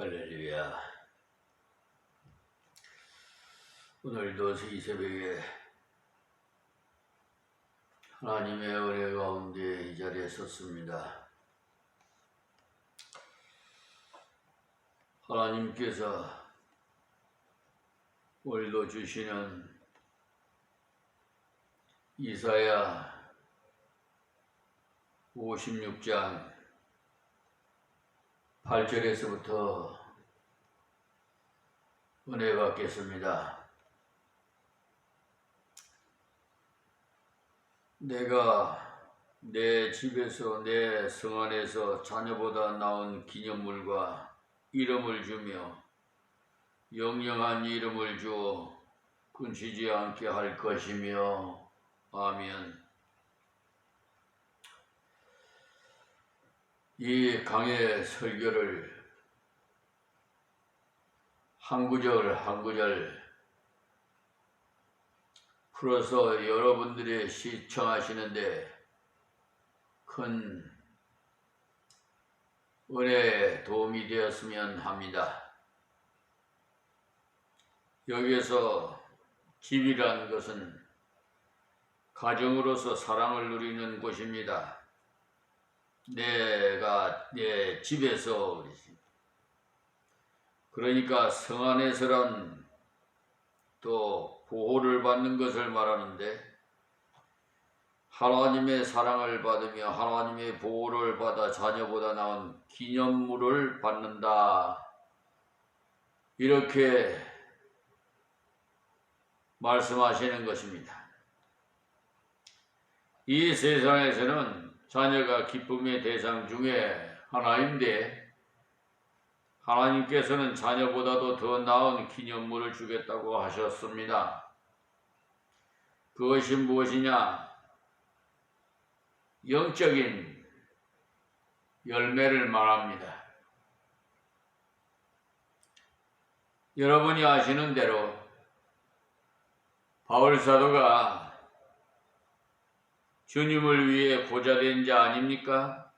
할렐루야. 오늘도 이 새벽에 하나님의 은혜 가운데 이 자리에 섰습니다. 하나님께서 오늘도 주시는 이사야 56장 8절에서부터 은혜 받겠습니다. 내가 내 집에서 내 성 안에서 자녀보다 나은 기념물과 이름을 주며 영영한 이름을 주어 끊치지 않게 할 것이며. 아멘. 이 강의 설교를 한 구절 한 구절 풀어서 여러분들이 시청하시는데 큰 은혜에 도움이 되었으면 합니다. 여기에서 집이란 것은 가정으로서 사랑을 누리는 곳입니다. 내가 내 집에서, 그러니까 성 안에서란 또 보호를 받는 것을 말하는데, 하나님의 사랑을 받으며 하나님의 보호를 받아 자녀보다 나은 기념물을 받는다, 이렇게 말씀하시는 것입니다. 이 세상에서는 자녀가 기쁨의 대상 중에 하나인데, 하나님께서는 자녀보다도 더 나은 기념물을 주겠다고 하셨습니다. 그것이 무엇이냐? 영적인 열매를 말합니다. 여러분이 아시는 대로 바울 사도가 주님을 위해 고자된 자 아닙니까?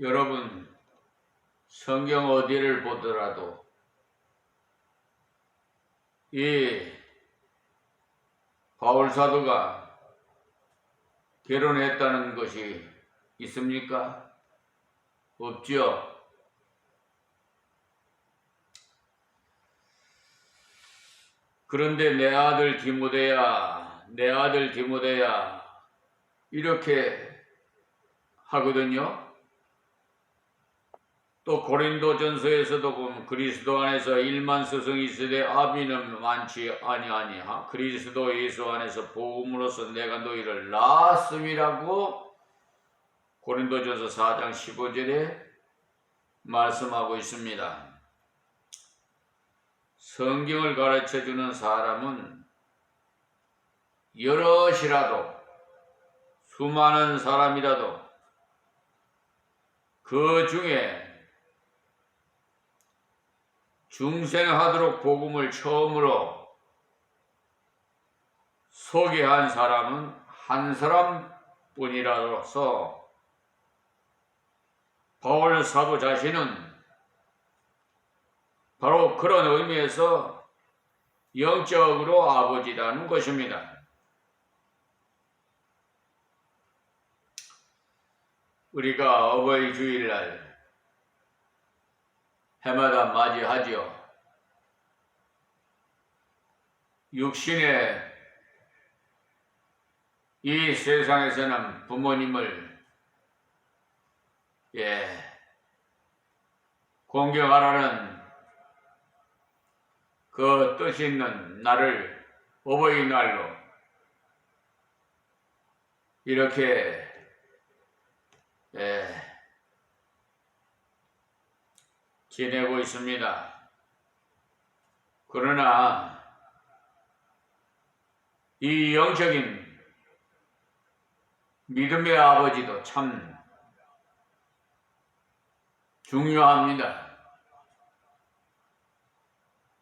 여러분, 성경 어디를 보더라도 이 바울 사도가 결혼했다는 것이 있습니까? 없죠. 그런데 내 아들 디모데야, 내 아들 디모데야, 이렇게 하거든요. 또 고린도전서에서도 보면 그리스도 안에서 1만 스승이 있으되 아비는 많지 아니하니 그리스도 예수 안에서 복음으로써 내가 너희를 낳았음이라고 고린도전서 4장 15절에 말씀하고 있습니다. 성경을 가르쳐주는 사람은 여럿이라도, 수많은 사람이라도 그 중에 중생하도록 복음을 처음으로 소개한 사람은 한 사람뿐이라서 바울 사도 자신은 바로 그런 의미에서 영적으로 아버지라는 것입니다. 우리가 어버이 주일날 해마다 맞이하죠. 육신의 이 세상에서는 부모님을 공경하라는 그 뜻이 있는 날을 어버이날로 이렇게 지내고 있습니다. 그러나 이 영적인 믿음의 아버지도 참 중요합니다.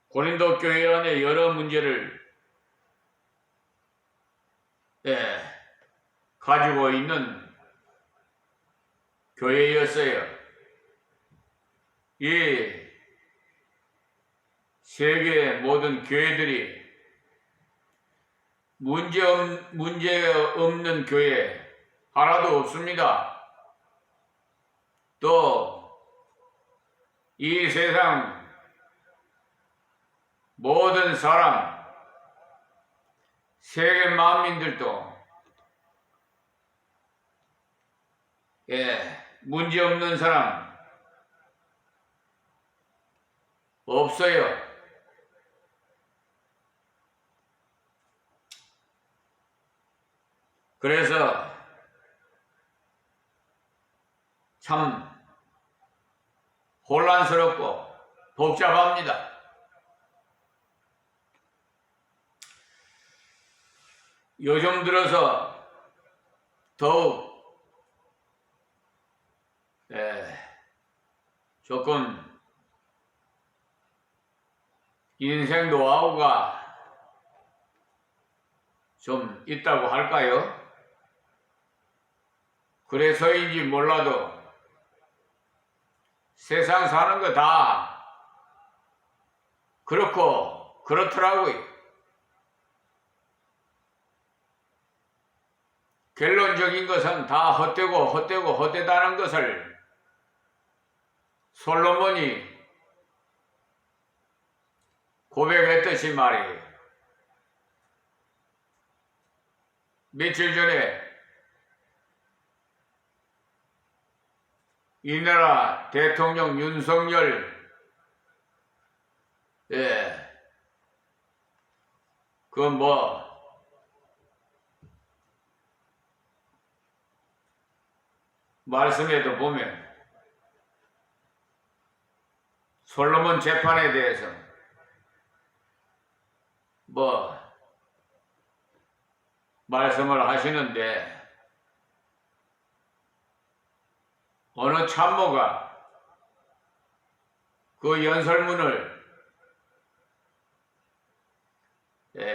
고린도 교회 안에 여러 문제를 가지고 있는 교회였어요. 이 세계의 모든 교회들이 문제 없는 교회 하나도 없습니다. 또 이 세상 모든 사람, 세계 만민들도 문제 없는 사람 없어요. 그래서 참 혼란스럽고 복잡합니다. 요즘 들어서 더욱 조금 인생 노하우가 좀 있다고 할까요? 그래서인지 몰라도 세상 사는 거 다 그렇더라고요. 결론적인 것은 다 헛되다는 것을 솔로몬이 고백했듯이 말이에요. 며칠 전에 이 나라 대통령 윤석열 말씀에도 보면 솔로몬 재판에 대해서 말씀을 하시는데 어느 참모가 그 연설문을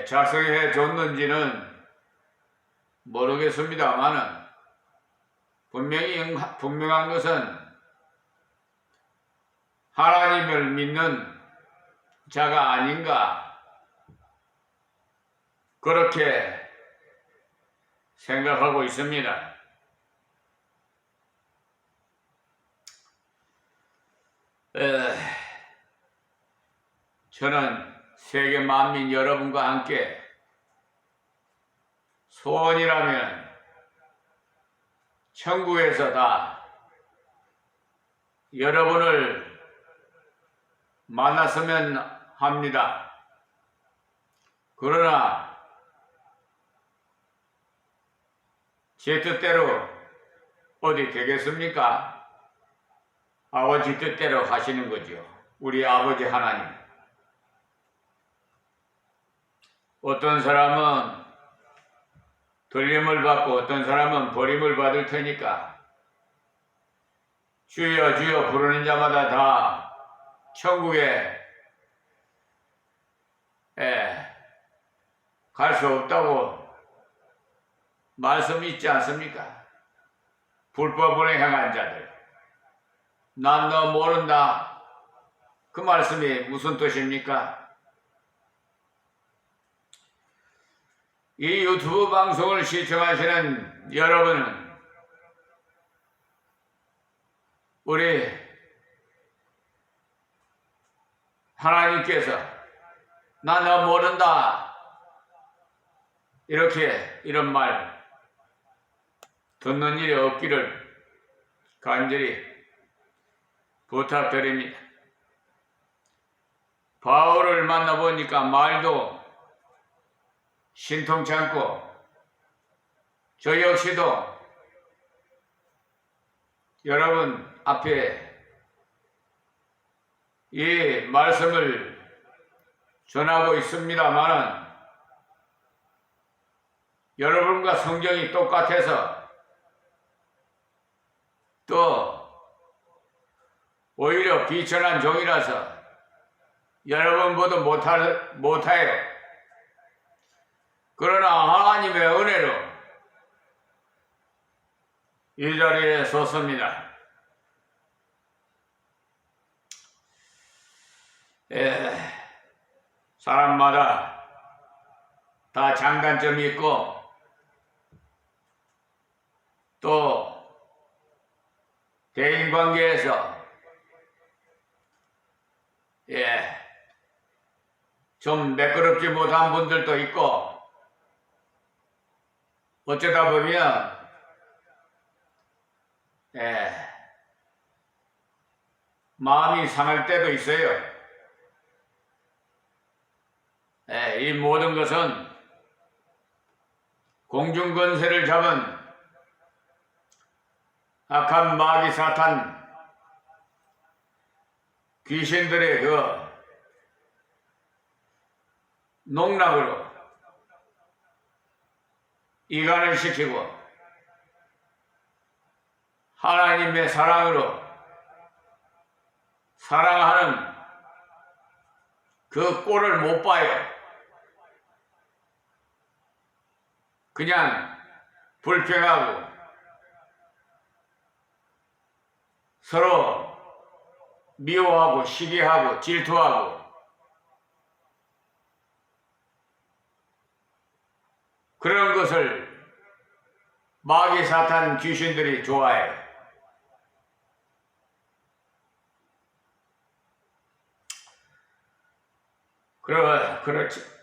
작성해 줬는지는 모르겠습니다만은 분명한 것은 하나님을 믿는 자가 아닌가 그렇게 생각하고 있습니다. 저는 세계 만민 여러분과 함께 소원이라면 천국에서 다 여러분을 만났으면 합니다. 그러나 제 뜻대로 어디 되겠습니까? 아버지 뜻대로 하시는 거죠. 우리 아버지 하나님. 어떤 사람은 들림을 받고 어떤 사람은 버림을 받을 테니까 주여 주여 부르는 자마다 다 천국에 갈 수 없다고 말씀이 있지 않습니까? 불법을 행한 자들. 난 너 모른다. 그 말씀이 무슨 뜻입니까? 이 유튜브 방송을 시청하시는 여러분은 우리 하나님께서 나 너 모른다 이런 말 듣는 일이 없기를 간절히 부탁드립니다. 바울을 만나보니까 말도 신통치 않고 저 역시도 여러분 앞에 이 말씀을 전하고 있습니다만은 여러분과 성경이 똑같아서 또 오히려 비천한 종이라서 여러분보다 못해요. 그러나 하나님의 은혜로 이 자리에 섰습니다. 사람마다 다 장단점이 있고 또 대인관계에서 좀 매끄럽지 못한 분들도 있고 어쩌다 보면 마음이 상할 때도 있어요. 이 모든 것은 공중권세를 잡은 악한 마귀 사탄 귀신들의 그 농락으로 이간을 시키고 하나님의 사랑으로 사랑하는 그 꼴을 못 봐요. 그냥 불평하고 서로 미워하고 시기하고 질투하고 그런 것을 마귀 사탄 귀신들이 좋아해요.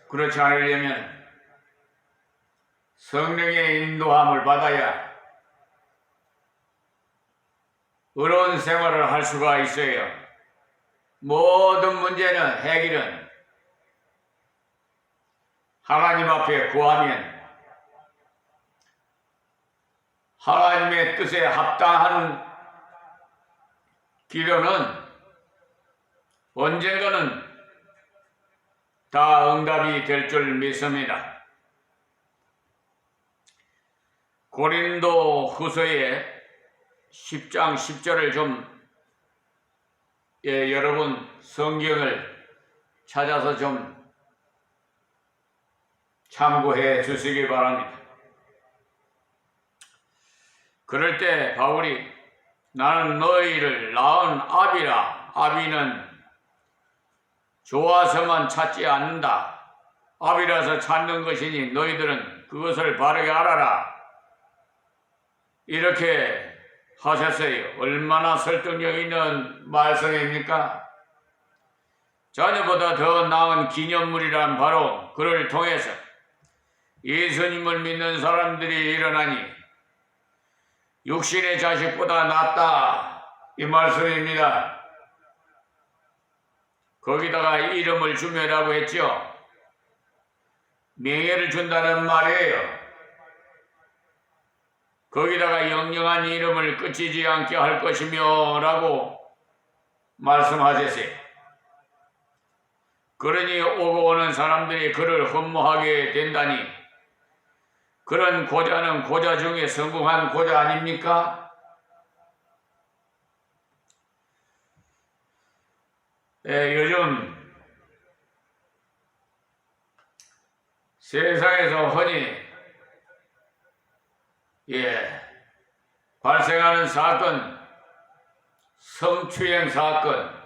그렇지 않으려면 성령의 인도함을 받아야 의로운 생활을 할 수가 있어요. 모든 문제는 해결은 하나님 앞에 구하면 하나님의 뜻에 합당한 기도는 언젠가는 다 응답이 될 줄 믿습니다. 고린도 후서의 10장 10절을 좀 여러분 성경을 찾아서 좀 참고해 주시기 바랍니다. 그럴 때 바울이 나는 너희를 낳은 아비라. 아비는 좋아서만 찾지 않는다. 아비라서 찾는 것이니 너희들은 그것을 바르게 알아라. 이렇게 하셨어요. 얼마나 설득력 있는 말씀입니까? 자녀보다 더 나은 기념물이란 바로 그를 통해서 예수님을 믿는 사람들이 일어나니 육신의 자식보다 낫다. 이 말씀입니다. 거기다가 이름을 주매라고 했죠. 명예를 준다는 말이에요. 거기다가 영영한 이름을 끝이지 않게 할 것이며 라고 말씀하셨어요. 그러니 오고 오는 사람들이 그를 흠모하게 된다니 그런 고자는 고자 중에 성공한 고자 아닙니까? 요즘 세상에서 흔히 발생하는 사건, 성추행 사건,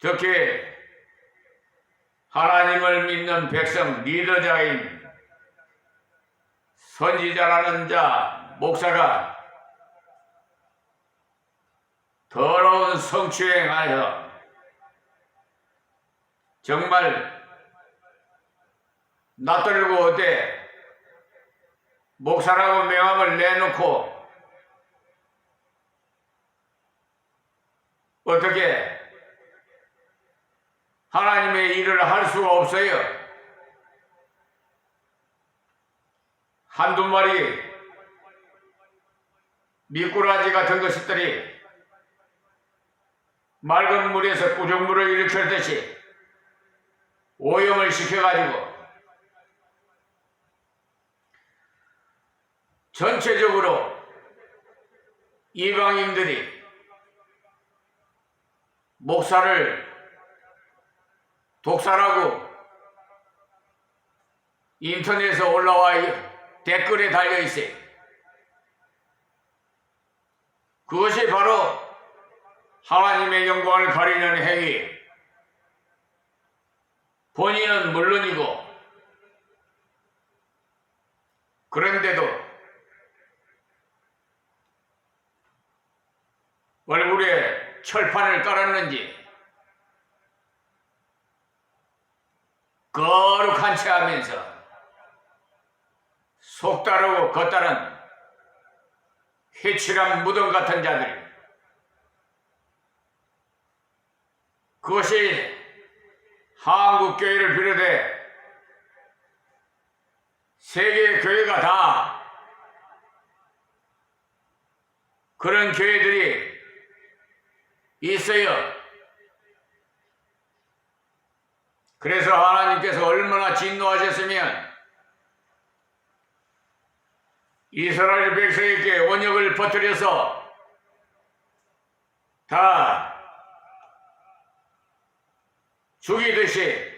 특히 하나님을 믿는 백성, 리더자인 선지자라는 자, 목사가 더러운 성추행하여 정말 낯들고 어때 목사라고 명함을 내놓고 어떻게 하나님의 일을 할 수가 없어요. 한두 마리 미꾸라지 같은 것들이 맑은 물에서 꾸정물을 일으켰듯이 오염을 시켜가지고 전체적으로 이방인들이 목사를 독살하고 인터넷에 올라와 댓글에 달려있어요. 그것이 바로 하나님의 영광을 가리는 행위, 본인은 물론이고, 그런데도 얼굴에 철판을 깔았는지 거룩한 채 하면서 속다르고 겉다른 해칠한 무덤 같은 자들, 그것이 한국교회를 비롯해 세계 교회가 다 그런 교회들이 있어요. 그래서 하나님께서 얼마나 진노하셨으면 이스라엘 백성에게 원역을 퍼뜨려서 다 죽이듯이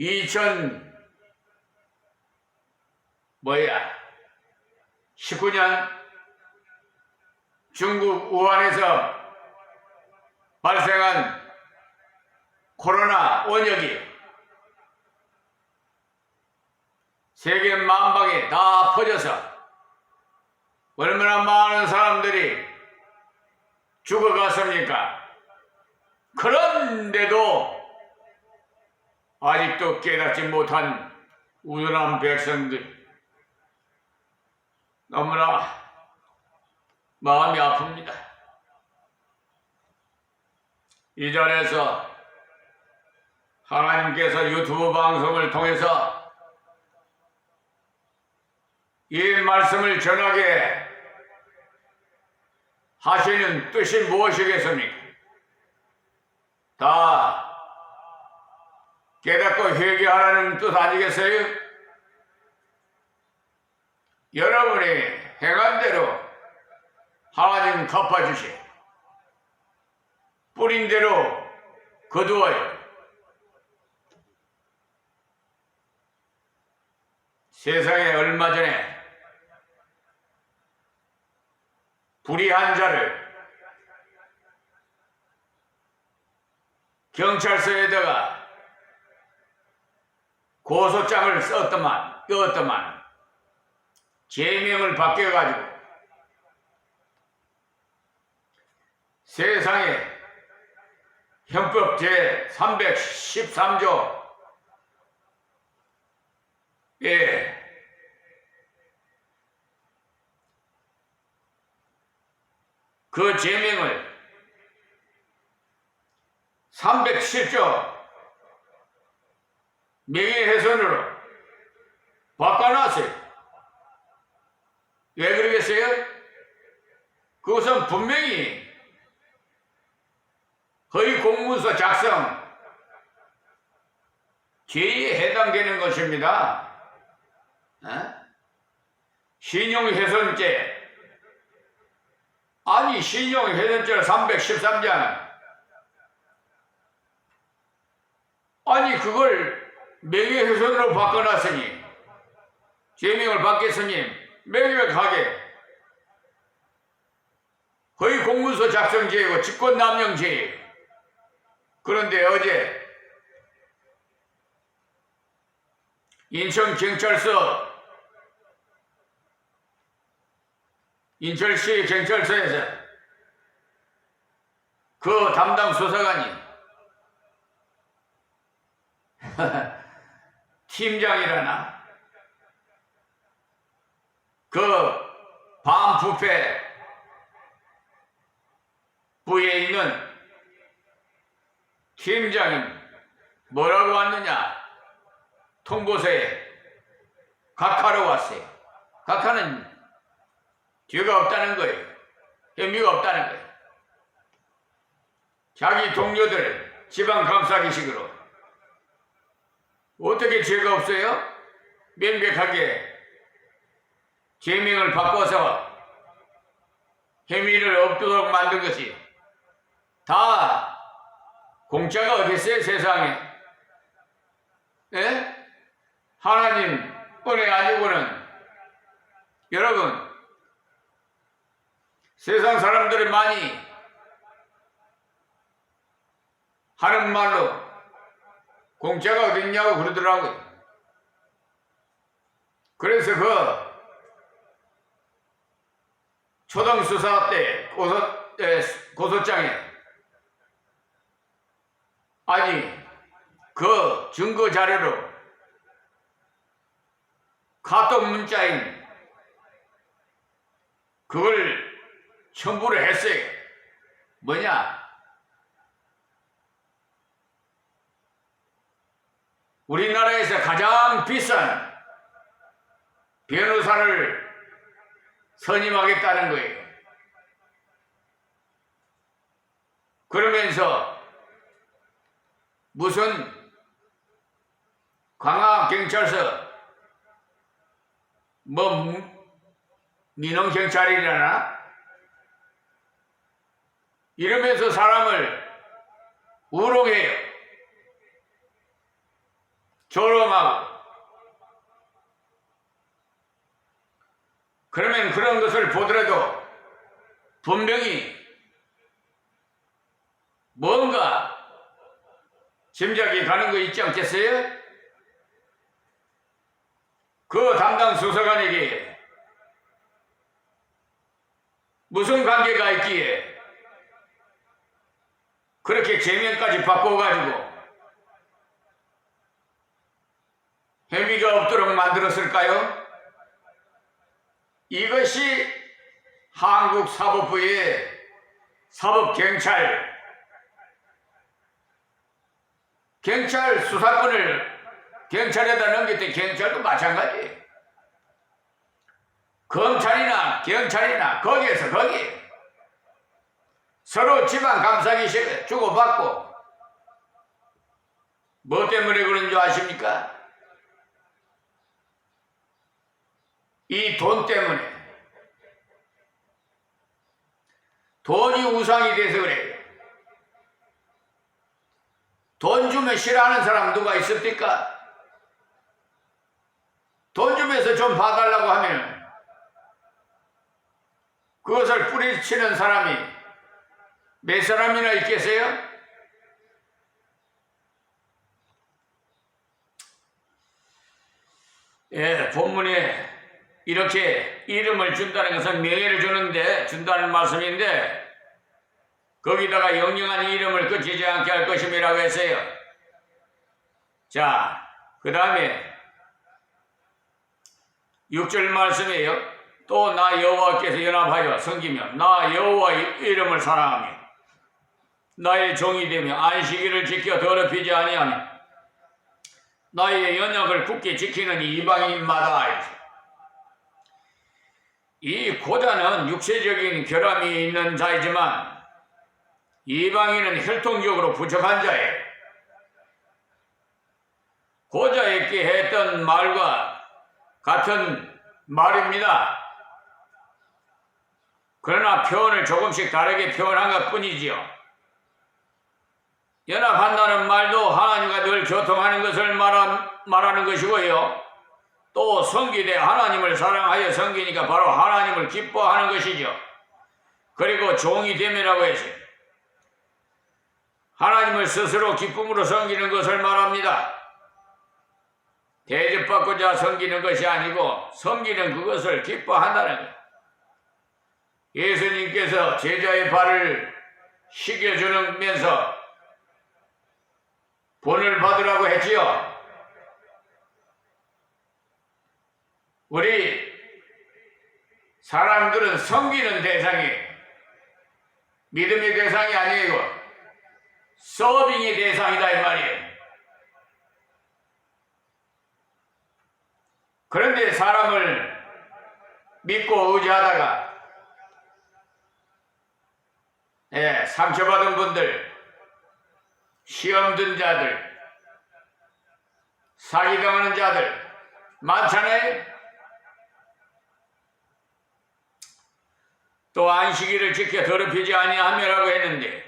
1919년 중국 우한에서 발생한 코로나 원역이 세계 만방에 다 퍼져서 얼마나 많은 사람들이 죽어갔습니까? 그런데도 아직도 깨닫지 못한 우둔한 백성들, 너무나 마음이 아픕니다. 이 자리에서 하나님께서 유튜브 방송을 통해서 이 말씀을 전하게 하시는 뜻이 무엇이겠습니까? 다 깨닫고 회개하라는 뜻 아니겠어요? 여러분이 행한 대로 하나님 갚아주시, 뿌린 대로 거두어요. 세상에 얼마 전에 불의한 자를 경찰서에다가 고소장을 썼더만 제명을 바뀌어가지고 세상에 형법 제313조 그 제명을 307조 명예훼손으로 바꿔놨어요. 왜 그러겠어요? 그것은 분명히 허위 공문서 작성 죄에 해당되는 것입니다. 신용훼손죄, 아니 신용훼손죄를 313장, 아니 그걸 명예훼손으로 바꿔놨으니 제명을 받겠으니 명백하게 허위 공문서 작성죄이고 직권남용죄예요. 그런데 어제 인천시 경찰서에서 그 담당 수사관이 팀장이라나 그 반부패 부에 있는 팀장이 뭐라고 왔느냐, 통보서에 각하로 왔어요. 각하는 죄가 없다는 거예요. 혐의가 없다는 거예요. 자기 동료들 지방감사기식으로 어떻게 죄가 없어요? 명백하게 제명을 바꿔서 혐의를 없도록 만든 것이 다 공짜가 어디 있어요, 세상에? 예? 하나님 은혜 아니고는, 여러분, 세상 사람들이 많이 하는 말로 공짜가 어딨냐고 그러더라고요. 그래서 그 초등수사 때 고소장에 아니 그 증거 자료로 카톡 문자인 그걸 첨부를 했어요. 뭐냐? 우리나라에서 가장 비싼 변호사를 선임하겠다는 거예요. 그러면서 무슨 광화경찰서 민원경찰이라나? 이러면서 사람을 우롱해요. 조롱하고. 그러면 그런 것을 보더라도 분명히 뭔가 짐작이 가는 거 있지 않겠어요? 그 담당 수사관에게 무슨 관계가 있기에 그렇게 제명까지 바꿔가지고 혐의가 없도록 만들었을까요? 이것이 한국사법부의 경찰 수사권을 경찰에다 넘길 때 경찰도 마찬가지예요. 검찰이나 경찰이나 거기에서 거기 서로 지방 감싸기 주고받고 뭐 때문에 그런 줄 아십니까? 이 돈 때문에. 돈이 우상이 돼서 그래요. 돈 주면 싫어하는 사람 누가 있습니까? 돈 주면서 좀 봐달라고 하면 그것을 뿌리치는 사람이 몇 사람이나 있겠어요? 예, 본문에 이렇게 이름을 준다는 것은 명예를 준다는 말씀인데 거기다가 영영한 이름을 그치지 않게 할 것임이라고 했어요. 자, 그 다음에 6절 말씀이에요. 또 나 여호와께서 연합하여 섬기며 나 여호와의 이름을 사랑하며 나의 종이 되며 안식일을 지켜 더럽히지 아니하며 나의 연약을 굳게 지키는 이방인마다. 이 고자는 육체적인 결함이 있는 자이지만 이방인은 혈통적으로 부족한 자예요. 고자에게 했던 말과 같은 말입니다. 그러나 표현을 조금씩 다르게 표현한 것 뿐이지요. 연합한다는 말도 하나님과 늘 교통하는 것을 말하는 것이고요. 또 섬기되 하나님을 사랑하여 섬기니까 바로 하나님을 기뻐하는 것이죠. 그리고 종이 됨이라고 했어요. 하나님을 스스로 기쁨으로 섬기는 것을 말합니다. 대접받고자 섬기는 것이 아니고 섬기는 그것을 기뻐한다는 거예요. 예수님께서 제자의 발을 씻겨주면서 본을 받으라고 했지요. 우리 사람들은 섬기는 대상이에요. 믿음의 대상이 아니고 서빙의 대상이다 이 말이에요. 그런데 사람을 믿고 의지하다가 상처받은 분들, 시험 든 자들, 사기당하는 자들 많잖아요. 또 안식일을 지켜 더럽히지 아니하며라고 했는데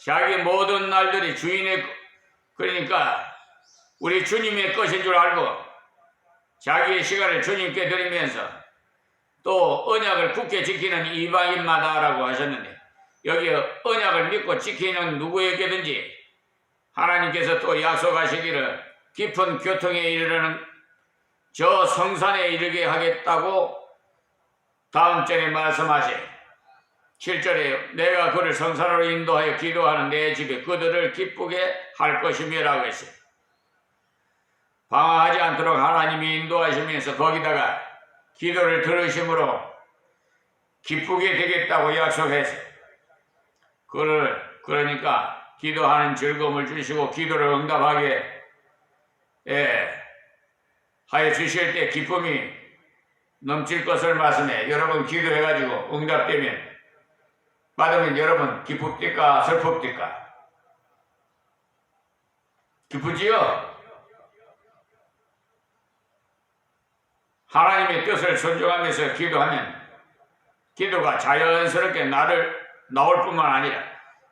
자기 모든 날들이 그러니까 우리 주님의 것인 줄 알고 자기의 시간을 주님께 드리면서 또 언약을 굳게 지키는 이방인마다라고 하셨는데 여기 언약을 믿고 지키는 누구에게든지 하나님께서 또 약속하시기를 깊은 교통에 이르는 저 성산에 이르게 하겠다고 다음 절에 말씀하시 7절에 내가 그를 성산으로 인도하여 기도하는 내 집에 그들을 기쁘게 할 것이며라고 했어요. 방황하지 않도록 하나님이 인도하시면서 거기다가 기도를 들으심으로 기쁘게 되겠다고 약속했어요. 그러니까 기도하는 즐거움을 주시고 기도를 응답하게 하여 주실 때 기쁨이 넘칠 것을 말씀해. 여러분 기도해가지고 응답되면 받으면 여러분 기쁩니까? 슬픕니까? 기쁘지요? 하나님의 뜻을 존중하면서 기도하면 기도가 자연스럽게 나올 뿐만 아니라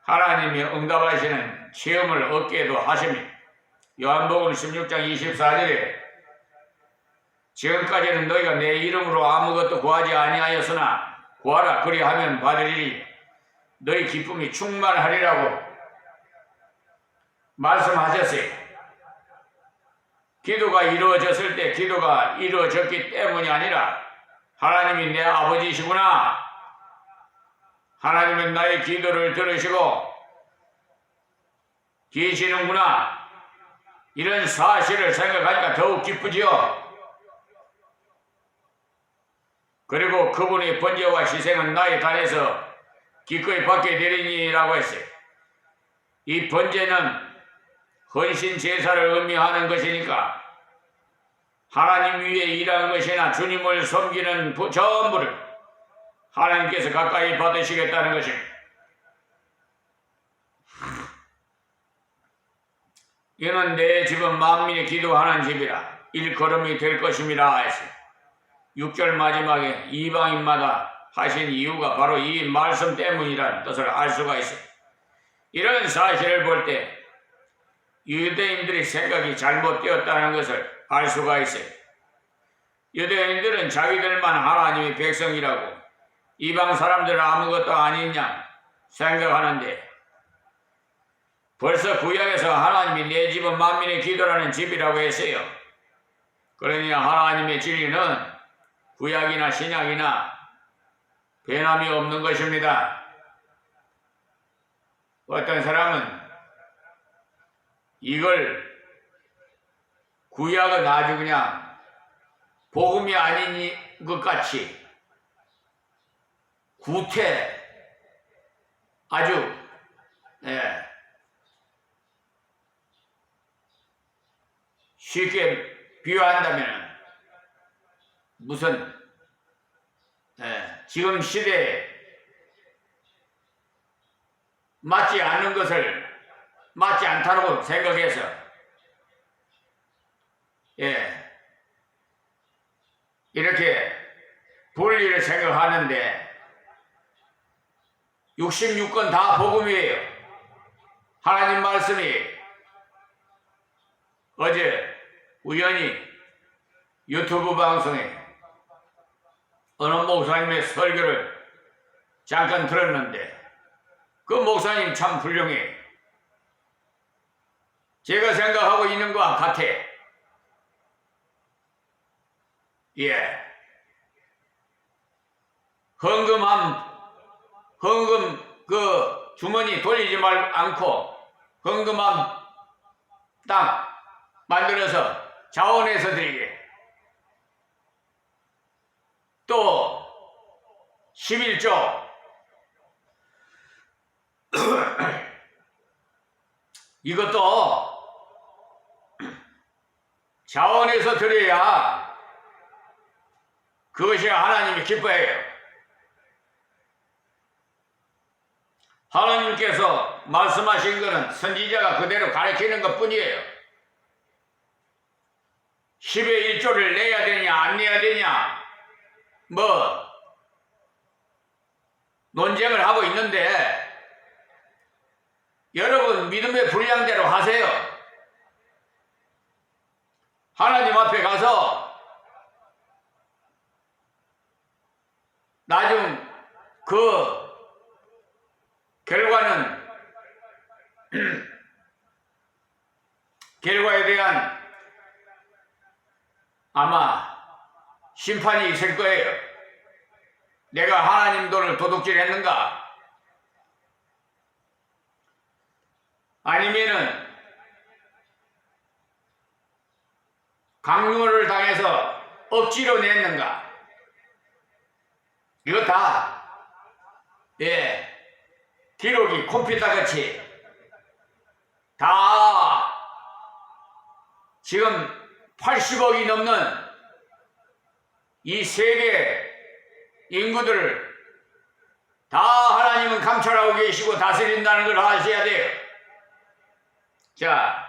하나님이 응답하시는 체험을 얻게도 하십니다. 요한복음 16장 24절에 지금까지는 너희가 내 이름으로 아무것도 구하지 아니하였으나 구하라 그리하면 받으리니 너희 기쁨이 충만하리라고 말씀하셨어요. 기도가 이루어졌을 때 기도가 이루어졌기 때문이 아니라 하나님이 내 아버지시구나, 하나님은 나의 기도를 들으시고 계시는구나, 이런 사실을 생각하니까 더욱 기쁘지요. 그리고 그분의 번제와 희생은 나의 단에서 기꺼이 받게 되리니라고 했어요. 이 번제는 헌신 제사를 의미하는 것이니까 하나님 위에 일하는 것이나 주님을 섬기는 전부를 하나님께서 가까이 받으시겠다는 것입니다. 이는 내 집은 만민이 기도하는 집이라 일걸음이 될 것임이라 했어요. 6절 마지막에 이방인마다 하신 이유가 바로 이 말씀 때문이라는 뜻을 알 수가 있어요. 이런 사실을 볼 때 유대인들의 생각이 잘못되었다는 것을 알 수가 있어요. 유대인들은 자기들만 하나님의 백성이라고 이방 사람들은 아무것도 아니냐 생각하는데 벌써 구약에서 하나님이 내 집은 만민의 기도라는 집이라고 했어요. 그러니 하나님의 진리는 구약이나 신약이나 변함이 없는 것입니다. 어떤 사람은 이걸 구약은 아주 그냥 복음이 아닌 것 같이 구태 아주 쉽게 비유한다면 무슨 지금 시대에 맞지 않는 것을 맞지 않다고 생각해서 이렇게 분리를 생각하는데 66권 다 복음이에요. 하나님 말씀이 어제 우연히 유튜브 방송에 어느 목사님의 설교를 잠깐 들었는데 그 목사님 참 훌륭해. 제가 생각하고 있는 것과 같아. 헌금 그 주머니 돌리지 않고 헌금함 딱 만들어서 자원해서 드리게. 또 11조 이것도 자원해서 드려야 그것이 하나님이 기뻐해요. 하나님께서 말씀하신 것은 선지자가 그대로 가르치는 것 뿐이에요. 10의 1조를 내야 되냐 안 내야 되냐 논쟁을 하고 있는데 여러분 믿음의 분량대로 하세요. 하나님 앞에 가서 나중 그 결과는 결과에 대한 아마 심판이 있을 거예요. 내가 하나님 돈을 도둑질했는가? 아니면은 강요를 당해서 억지로 냈는가? 이거 다 기록이 컴퓨터같이 다 지금 80억이 넘는 이 세계 인구들을 다 하나님은 감찰하고 계시고 다스린다는 걸 아셔야 돼요. 자,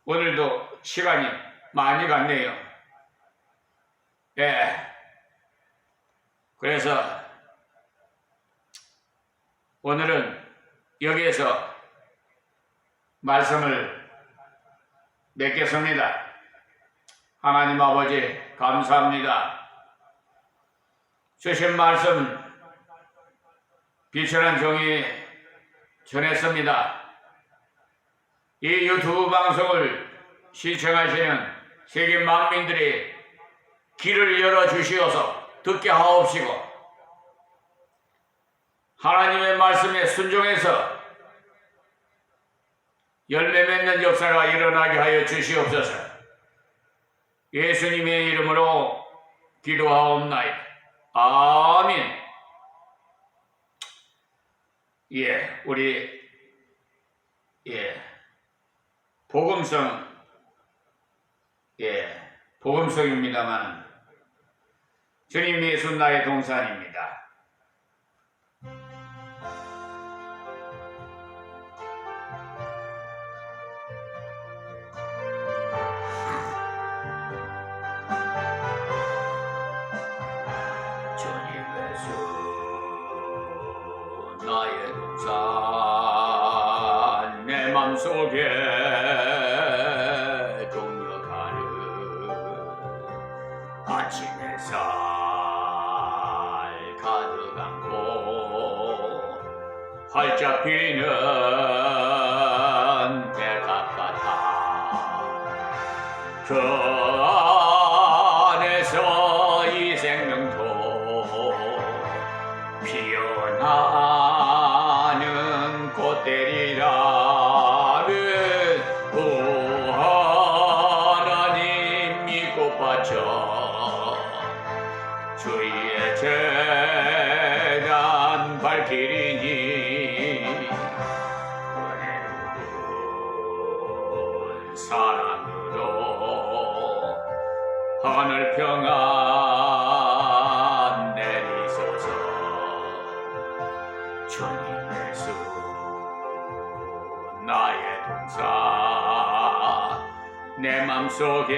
오늘도 시간이 많이 갔네요. 그래서 오늘은 여기에서 말씀을 맺겠습니다. 하나님 아버지 감사합니다. 주신 말씀 비천한 종이 전했습니다. 이 유튜브 방송을 시청하시는 세계 만민들이 길을 열어주시어서 듣게 하옵시고 하나님의 말씀에 순종해서 열매 맺는 역사가 일어나게 하여 주시옵소서. 예수님의 이름으로 기도하옵나이다. 아멘. 우리 복음성입니다만 주님 예수 나의 동산입니다. 주님 예수 나의 동산 내 맘속에 아침 햇살 가득 안고 활짝 피는 백합 같아 그 안에서 이 생명도 피어나는 꽃들이라는 오 하나님 믿고 바쳐 주의 재단 밝히리니 은혜로운 사랑으로 하늘 평안 내리소서. 주님 예수 나의 동산 내 맘속에